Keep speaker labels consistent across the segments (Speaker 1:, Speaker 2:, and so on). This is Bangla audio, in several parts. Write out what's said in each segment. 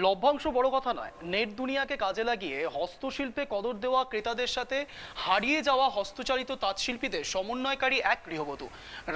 Speaker 1: লভ্যাংশ বড় কথা নয়, নেট দুনিয়াকে কাজে লাগিয়ে হস্তশিল্পে কদর দেওয়া ক্রেতাদের সাথে হারিয়ে যাওয়া হস্তচালিত তাঁতশিল্পীদের সমন্বয়কারী এক গৃহবধূ।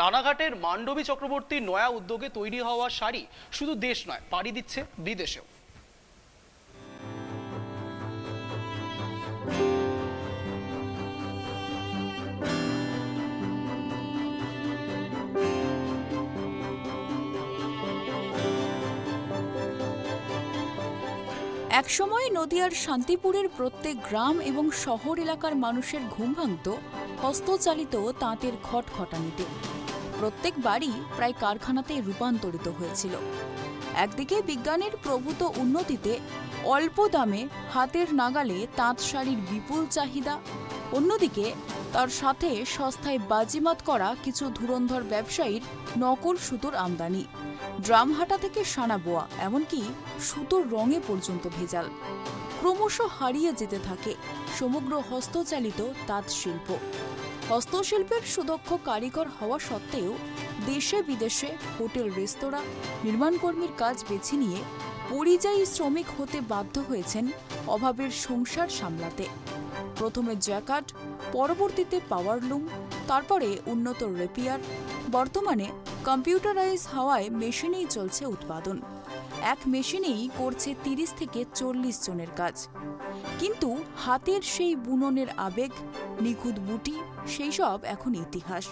Speaker 1: রানাঘাটের মান্ডবী চক্রবর্তীর নয়া উদ্যোগে তৈরি হওয়া শাড়ি শুধু দেশ নয়, পাড়ি দিচ্ছে বিদেশেও।
Speaker 2: একসময় নদিয়ার শান্তিপুরের প্রত্যেক গ্রাম এবং শহর এলাকার মানুষের ঘুম ভাঙত হস্তচালিত তাঁতের খটখটানিতে। প্রত্যেক বাড়ি প্রায় কারখানাতে রূপান্তরিত হয়েছিল। একদিকে বিজ্ঞানের প্রভূত উন্নতিতে অল্প দামে হাতের নাগালে তাঁত শাড়ির বিপুল চাহিদা, অন্যদিকে তার সাথে সস্তায় বাজিমাত করা কিছু ধুরন্ধর ব্যবসায়ীর নকল সুতোর আমদানি। ড্রামহাটা থেকে সানা বোয়া, এমনকি সুতোর রঙে পর্যন্ত ভেজাল। ক্রমশ হারিয়ে যেতে থাকে সমগ্র হস্তচালিত তাঁত শিল্প। হস্তশিল্পের সুদক্ষ কারিগর হওয়া সত্ত্বেও দেশে বিদেশে হোটেল, রেস্তোরাঁ, নির্মাণকর্মীর কাজ বেছে নিয়ে পরিযায়ী শ্রমিক হতে বাধ্য হয়েছেন অভাবের সংসার সামলাতে। প্রথমে জ্যাকার্ড, পরবর্তীতে পাওয়ারলুম, তারপরে উন্নত রেপিয়ার, বর্তমানে কম্পিউটারাইজ হওয়ায় মেশিনেই চলছে উৎপাদন। এক মেশিনেই করছে 30 থেকে 40 জনের কাজ। কিন্তু হাতের সেই বুননের আবেগ, নিখুঁত বুটি, সেই সব এখন ইতিহাস।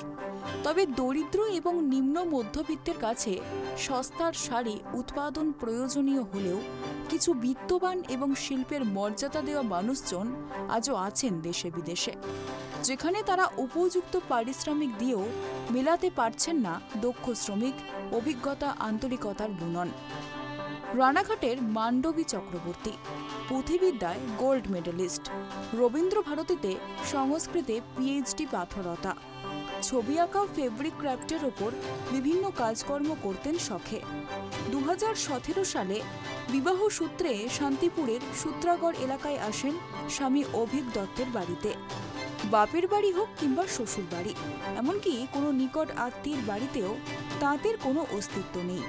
Speaker 2: তবে দরিদ্র এবং নিম্ন মধ্যবিত্তের কাছে সস্তার শাড়ি উৎপাদন প্রয়োজনীয় হলেও কিছু বিত্তবান এবং শিল্পের মর্যাদা দেওয়া মানুষজন আজও আছেন দেশে বিদেশে, যেখানে তারা উপযুক্ত পারিশ্রমিক দিয়েও মেলাতে পারছেন না দক্ষ শ্রমিক, অভিজ্ঞতা, আন্তরিকতার বুনন। রানাঘাটের মান্ডবী চক্রবর্তী পুঁথিবিদ্যায় গোল্ড মেডেলিস্ট, রবীন্দ্র ভারতীতে সংস্কৃতে পিএইচডি পাথরতা, ছবি আঁকা, ফেব্রিক ক্রাফটের ওপর বিভিন্ন কাজকর্ম করতেন শখে। 2017 সালে বিবাহ সূত্রে শান্তিপুরের সূত্রাগড় এলাকায় আসেন স্বামী অভিক দত্তের বাড়িতে। বাপের বাড়ি হোক কিংবা শ্বশুর বাড়ি, এমনকি কোনো নিকট আত্মীয়ের বাড়িতেও তাঁতের কোনো অস্তিত্ব নেই।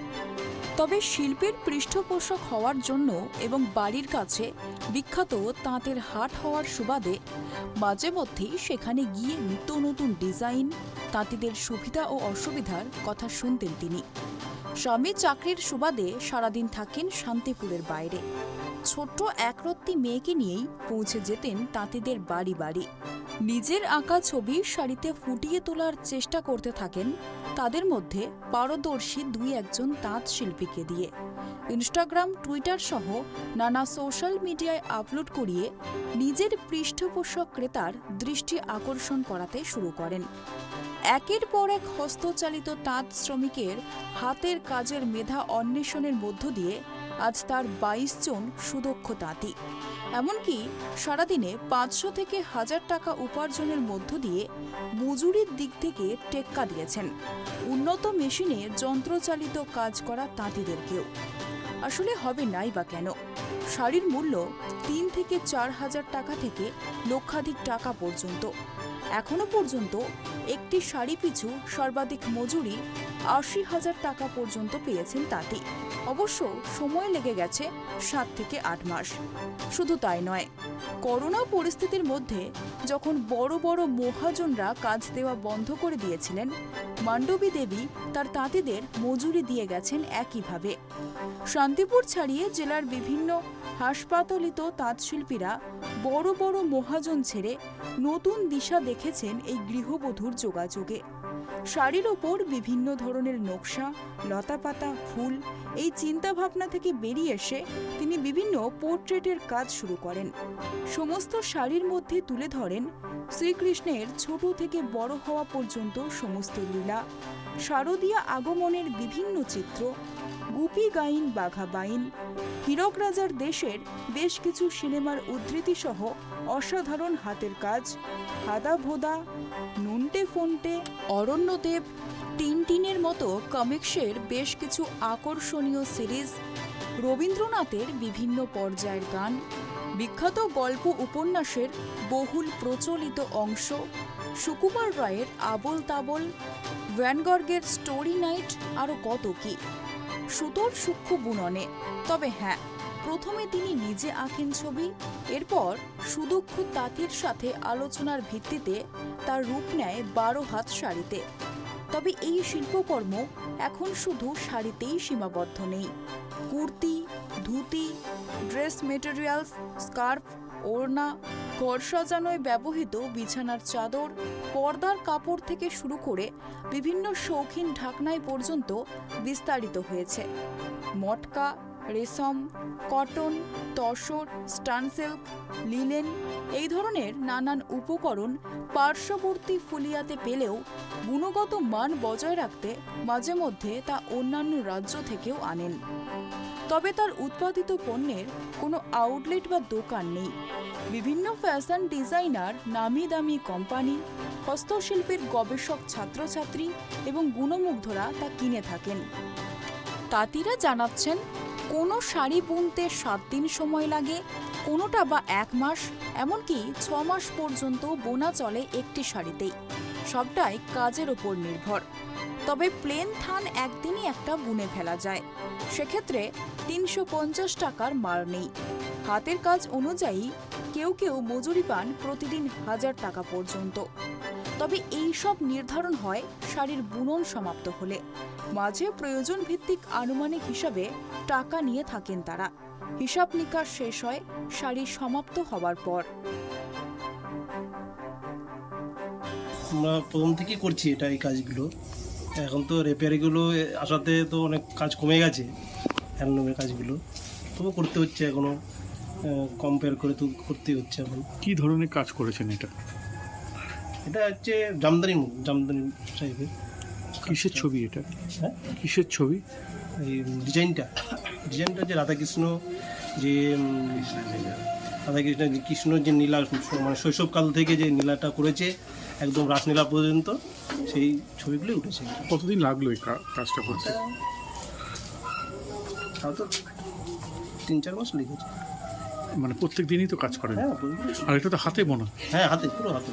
Speaker 2: তবে শিল্পের পৃষ্ঠপোষক হওয়ার জন্য এবং বাড়ির কাছে বিখ্যাত তাঁতের হাট হওয়ার সুবাদে মাঝে মধ্যেই সেখানে গিয়ে নিত্য নতুন ডিজাইন, তাঁতিদের সুবিধা ও অসুবিধার কথা শুনতেন তিনি। স্বামী চাকরির সুবাদে সারাদিন থাকেন শান্তিপুরের বাইরে। ছোট্ট একরত্তি মেয়েকে নিয়েই পৌঁছে যেতেন তাঁতিদের বাড়ি বাড়ি। নিজের আঁকা ছবি শাড়িতে ফুটিয়ে তোলার চেষ্টা করতে থাকেন তাদের মধ্যে পারদর্শী 2-1 তাঁত শিল্পীকে দিয়ে। ইনস্টাগ্রাম, টুইটার সহ নানা সোশ্যাল মিডিয়ায় আপলোড করিয়ে নিজের পৃষ্ঠপোষক ক্রেতার দৃষ্টি আকর্ষণ করাতে শুরু করেন। একের পর এক হস্তচালিত তাঁত শ্রমিকের হাতের কাজের মেধা অন্বেষণের মধ্য দিয়ে আজ তার 22 জন সুদক্ষ তাঁতি। এমনকি সারাদিনে 500 থেকে 1000 টাকা উপার্জনের মধ্য দিয়ে মজুরির দিক থেকে টেক্কা দিয়েছেন উন্নত মেশিনে যন্ত্রচালিত কাজ করা তাঁতিদেরকেও। আসলে হবে নাই বা কেন? শাড়ির মূল্য 3 থেকে 4000 টাকা থেকে লক্ষাধিক টাকা পর্যন্ত। এখনো পর্যন্ত একটি শাড়ি পিছু সর্বাধিক মজুরি 80,000 টাকা পর্যন্ত পেয়েছেন তাঁতি। অবশ্য সময় লেগে গেছে 7 থেকে 8 মাস। শুধু তাই নয়, করোনা পরিস্থিতির মধ্যে যখন বড় বড় মহাজনরা কাজ দেওয়া বন্ধ করে দিয়েছিলেন, মান্ডবী দেবী তার তাঁতিদের মজুরি দিয়ে গেছেন একইভাবে। শান্তিপুর ছাড়িয়ে জেলার বিভিন্ন হাসপাতালিত তাঁতশিল্পীরা বড় বড় মহাজন ছেড়ে নতুন দিশা দেখেছেন এই গৃহবধূর যোগাযোগে। শাড়ির ওপর বিভিন্ন ধরনের নকশা, লতাপাতা, ফুল, এই চিন্তাভাবনা থেকে বেরিয়ে এসে তিনি বিভিন্ন পোর্ট্রেটের কাজ শুরু করেন। সমস্ত শাড়ির মধ্যে তুলে ধরেন শ্রীকৃষ্ণের ছোট থেকে বড় হওয়া পর্যন্ত সমস্ত লীলা, শারদীয়া আগমনের বিভিন্ন চিত্র, গুপি গাইন, বাঘা বাইন, হীরক রাজার দেশের বেশ কিছু সিনেমার উদ্ধৃতি সহ অসাধারণ হাতের কাজ, হাদা ভোদা, নুনটে ফোনটে, অরণ্যদেব, টিনটিনের মতো কমিক্সের বেশ কিছু আকর্ষণীয় সিরিজ, রবীন্দ্রনাথের বিভিন্ন পর্যায়ের গান, বিখ্যাত গল্প উপন্যাসের বহুল প্রচলিত অংশ, সুকুমার রায়ের আবোল তাবোল, ভ্যানগর্গের স্টোরি নাইট, আরও কত কি। সুতোর সূক্ষ্ম বুননে, তবে হ্যাঁ, প্রথমে তিনি নিজে আঁকেন ছবি, এরপর সুদক্ষ তাঁতির সাথে আলোচনার ভিত্তিতে তার রূপ নেয় 12 হাত শাড়িতে। তবে এই শিল্পকর্ম এখন শুধু শাড়িতেই সীমাবদ্ধ নেই। Kurti, dhoti, dress materials, scarf, ওড়না, ঘর সাজানোয় ব্যবহৃত বিছানার চাদর, পর্দার কাপড় থেকে শুরু করে বিভিন্ন শৌখিন ঢাকনায় পর্যন্ত বিস্তারিত হয়েছে। মটকা, রেশম, কটন, তসর, স্টানসিল্ক, লিনেন এই ধরনের নানান উপকরণ পার্শ্ববর্তী ফুলিয়াতে পেলেও গুণগত মান বজায় রাখতে মাঝে মধ্যে তা অন্যান্য রাজ্য থেকেও আনেন। তবে তার উৎপাদিত পণ্যের কোনো আউটলেট বা দোকান নেই। বিভিন্ন ফ্যাশন ডিজাইনার, নামি দামি কোম্পানি, হস্তশিল্পের গবেষক ছাত্রছাত্রী এবং গুণমুগ্ধরা তা কিনে থাকেন। তাঁতিরা জানাচ্ছেন, কোনো শাড়ি বুনতে 7 দিন সময় লাগে, কোনোটা বা 1 মাস, এমনকি 6 মাস পর্যন্ত বোনা চলে একটি শাড়িতেই। সবটাই কাজের ওপর নির্ভর। তবে প্লেন থান একদিনই একটা বুনে ফেলা যায়, সেক্ষেত্রে 350 টাকার মার নেই। হাতের কাজ অনুযায়ী কেউ কেউ মজুরি পান প্রতিদিন 1000 টাকা পর্যন্ত। তবে এই সব নির্ধারণ হয় শাড়ির বুনন সমাপ্ত হলে। মাঝে প্রয়োজন ভিত্তিক আনুমানিক হিসাবে টাকা নিয়ে থাকেন তারা। হিসাব নিকাশ শেষ হয় শাড়ি সমাপ্ত হওয়ার পর।
Speaker 3: আমরা প্রথম থেকেই করছি এই কাজগুলো। এখন তো রিপেয়ারিংগুলো আসাতে তো অনেক কাজ কমে গেছে, হ্যান্ডলুমের কাজগুলো, তবু করতে হচ্ছে এখনও, কম্পেয়ার করে তো করতেই হচ্ছে। এখন
Speaker 4: কী ধরনের কাজ করেছেন এটা?
Speaker 3: এটা হচ্ছে জামদানি টাইপের।
Speaker 4: কিসের ছবি এটা?
Speaker 3: হ্যাঁ,
Speaker 4: কিসের ছবি?
Speaker 3: এই ডিজাইনটা যে রাধাকৃষ্ণ, যে কৃষ্ণ যে নীলা, মানে শৈশবকাল থেকে যে নীলাটা করেছে একদম রাসলীলা পর্যন্ত, সেই ছবিগুলি উঠেছে।
Speaker 4: কতদিন লাগলো এই কাজটা করতে?
Speaker 3: তাও তো 3-4 মাস লেগেছে।
Speaker 4: মানে প্রত্যেক দিনই তো কাজ করেন?
Speaker 3: হ্যাঁ,
Speaker 4: আর এটা তো হাতে বোনা?
Speaker 3: হ্যাঁ, হাতে, পুরো হাতে।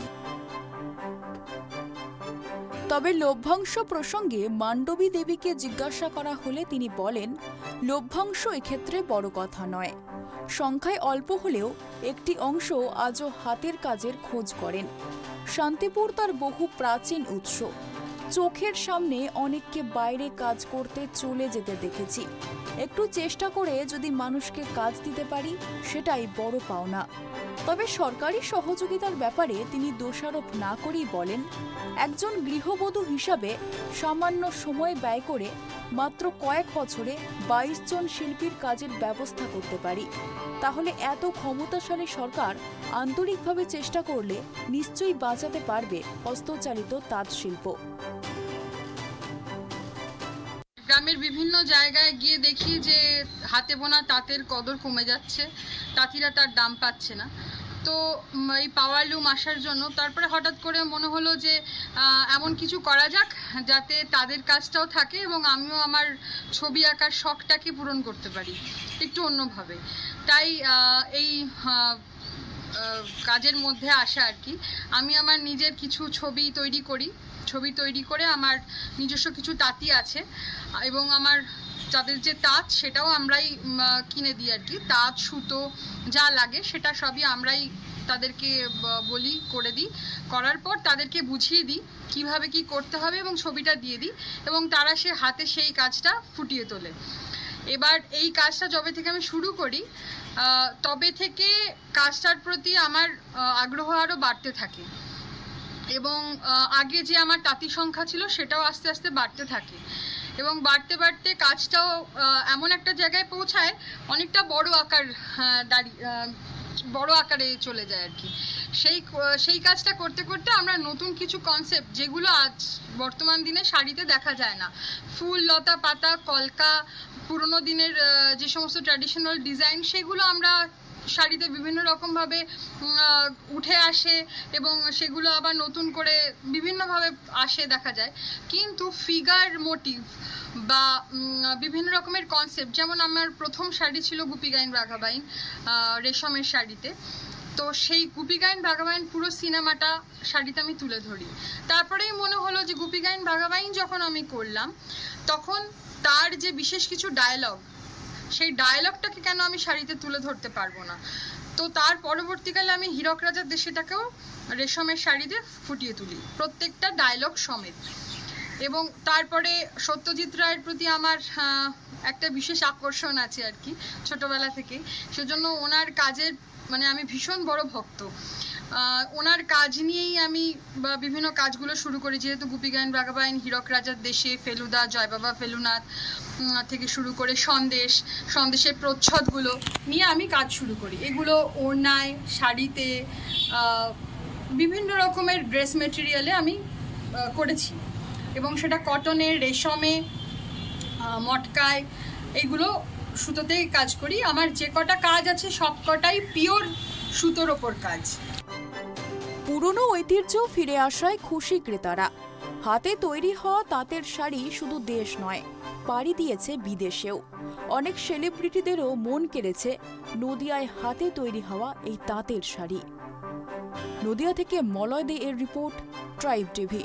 Speaker 2: তবে লভ্যাংশ প্রসঙ্গে মান্ডবী দেবীকে জিজ্ঞাসা করা হলে তিনি বলেন, লভ্যাংশ এক্ষেত্রে বড় কথা নয়। সংখ্যায় অল্প হলেও একটি অংশ আজও হাতের কাজের খোঁজ করেন। শান্তিপুর তার বহু প্রাচীন উৎস। চোখের সামনে অনেককে বাইরে কাজ করতে চলে যেতে দেখেছি। একটু চেষ্টা করে যদি মানুষকে কাজ দিতে পারি, সেটাই বড় পাওনা। তবে সরকারি সহযোগিতার ব্যাপারে তিনি দোষারোপ না করেই বলেন, একজন গৃহবধূ হিসাবে সামান্য সময় ব্যয় করে মাত্র কয়েক বছরে 22 জন শিল্পীর কাজের ব্যবস্থা করতে পারি। তাহলে এত ক্ষমতাশালী সরকার আন্তরিকভাবে চেষ্টা করলে নিশ্চয়ই বাঁচাতে পারবে হস্তচালিত তাঁত শিল্প।
Speaker 5: গ্রামের বিভিন্ন জায়গায় গিয়ে দেখি যে হাতে বোনা তাঁতের কদর কমে যাচ্ছে, তাঁতিরা তার দাম পাচ্ছে না। তো এই পাওয়ার লুম আসার জন্য তারপরে হঠাৎ করে মনে হলো যে এমন কিছু করা যাক যাতে তাদের কাজটাও থাকে এবং আমিও আমার ছবি আঁকার শখটাকে পূরণ করতে পারি একটু অন্যভাবে। তাই এই কাজের মধ্যে আসা আর কি। আমি আমার নিজের কিছু ছবি তৈরি করে আমার নিজস্ব কিছু তাঁতি আছে এবং আমার যাদের যে তাঁত সেটাও আমরাই কিনে দিই আর কি। তাঁত, সুতো যা লাগে সেটা সবই আমরাই তাদেরকে বলি, করে দিই। করার পর তাদেরকে বুঝিয়ে দিই কিভাবে কি করতে হবে এবং ছবিটা দিয়ে দিই এবং তারা সে হাতে সেই কাজটা ফুটিয়ে তোলে। এবার এই কাজটা যবে থেকে আমি শুরু করি তবে থেকে কাজটার প্রতি আমার আগ্রহ আরও বাড়তে থাকে এবং আগে যে আমার তাঁতি সংখ্যা ছিল সেটাও আস্তে আস্তে বাড়তে থাকে এবং বাড়তে বাড়তে কাজটাও এমন একটা জায়গায় পৌঁছায় অনেকটা বড় আকারে চলে যায় আর কি। সেই কাজটা করতে করতে আমরা নতুন কিছু কনসেপ্ট, যেগুলো আজ বর্তমান দিনে শাড়িতে দেখা যায় না, ফুল, লতা, পাতা, কলকা, পুরোনো দিনের যে সমস্ত ট্র্যাডিশনাল ডিজাইন, সেগুলো আমরা শাড়িতে বিভিন্ন রকমভাবে উঠে আসে এবং সেগুলো আবার নতুন করে বিভিন্নভাবে আসে দেখা যায়। কিন্তু ফিগার মোটিভ বা বিভিন্ন রকমের কনসেপ্ট, যেমন আমার প্রথম শাড়ি ছিল গুপি গাইন বাঘাবাইন রেশমের শাড়িতে, তো সেই গুপি গাইন বাঘাবাইন পুরো সিনেমাটা শাড়িতে আমি তুলে ধরি। তারপরেই মনে হলো যে গুপি গাইন বাঘাবাইন যখন আমি করলাম তখন তার যে বিশেষ কিছু ডায়লগ সেই ডায়ালগটাকে কেন আমি শাড়িতে তুলে ধরতে পারবো না? তো তার পরবর্তীকালে আমি হীরক রাজার দেশেটাকেও রেশমের শাড়ি দিয়ে ফুটিয়ে তুলি, প্রত্যেকটা ডায়লগ সমেত। এবং তারপরে সত্যজিৎ রায়ের প্রতি আমার একটা বিশেষ আকর্ষণ আছে আর কি, ছোটবেলা থেকে। সেজন্য ওনার কাজের মানে আমি ভীষণ বড় ভক্ত। ওনার কাজ নিয়েই আমি বিভিন্ন কাজগুলো শুরু করি, যেহেতু গুপিগায়ন বাঘাবায়ন, হীরক রাজার দেশে, ফেলুদা, জয় বাবা ফেলুনাথ থেকে শুরু করে সন্দেশের প্রচ্ছদগুলো নিয়ে আমি কাজ শুরু করি। এগুলো ওড়নায়, শাড়িতে, বিভিন্ন রকমের ড্রেস মেটেরিয়ালে আমি করেছি, এবং সেটা কটনে, রেশমে, মটকায়, এগুলো সুতোতেই কাজ করি। আমার যে কটা কাজ আছে সব কটাই পিওর সুতোর ওপর কাজ।
Speaker 2: পুরনো ঐতিহ্য ফিরে আসায় খুশি ক্রেতারা। হাতে তৈরি হওয়া তাঁতের শাড়ি শুধু দেশ নয়, পাড়ি দিয়েছে বিদেশেও। অনেক সেলিব্রিটিদেরও মন কেড়েছে নদিয়ায় হাতে তৈরি হওয়া এই তাঁতের শাড়ি। নদিয়া থেকে মলয় দে এর রিপোর্ট, ট্রাইব টিভি।